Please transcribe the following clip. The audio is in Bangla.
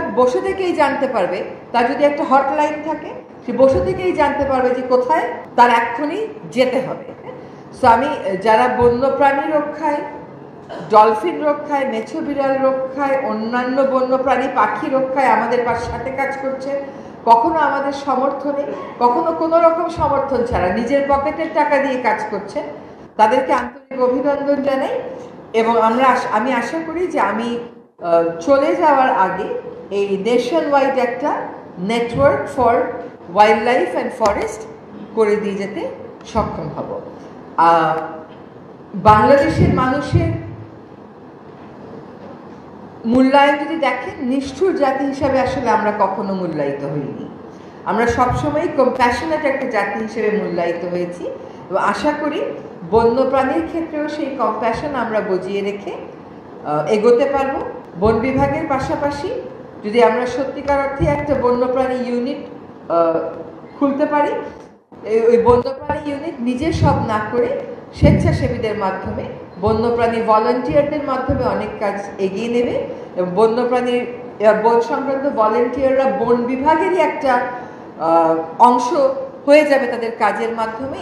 বিভাগ বসে থেকেই জানতে পারবে, তার যদি একটা হটলাইন থাকে সে বসে থেকেই জানতে পারবে যে কোথায় তার এক্ষুনি যেতে হবে। সো আমি যারা বন্যপ্রাণী রক্ষায়, ডলফিন রক্ষায়, মেছো বিড়াল রক্ষায়, অন্যান্য বন্যপ্রাণী পাখি রক্ষায় আমাদের সাথে কাজ করছে, কখনো আমাদের সমর্থনে, কখনো কোনো রকম সমর্থন ছাড়া নিজের পকেটের টাকা দিয়ে কাজ করছে, তাদেরকে আন্তরিক অভিনন্দন জানাই। এবং আমি আশা করি যে আমি চলে যাওয়ার আগে এই নেশন ওয়াইড একটা network for wild life and forest করে দিয়ে যেতে সক্ষম হব। বাংলাদেশের মানুষের মূল্যায়ন যদি দেখেন, নিষ্ঠুর জাতি হিসাবে আসলে আমরা কখনো মূল্যায়িত হইনি। আমরা সবসময় কম্প্যাশনেট একটা জাতি হিসেবে মূল্যায়িত হয়েছি এবং আশা করি বন্যপ্রাণীর ক্ষেত্রেও সেই কম্প্যাশন আমরা বজিয়ে রেখে এগোতে পারব। বন বিভাগের পাশাপাশি যদি আমরা সত্যিকার অর্থে একটা বন্যপ্রাণী ইউনিট খুলতে পারি, ওই বন্যপ্রাণী ইউনিট নিজে সব না করে স্বেচ্ছাসেবীদের মাধ্যমে, বন্যপ্রাণী ভলান্টিয়ারদের মাধ্যমে অনেক কাজ এগিয়ে নেবে এবং বন্যপ্রাণীর বন সংক্রান্ত ভলান্টিয়াররা বন বিভাগেরই একটা অংশ হয়ে যাবে তাদের কাজের মাধ্যমে।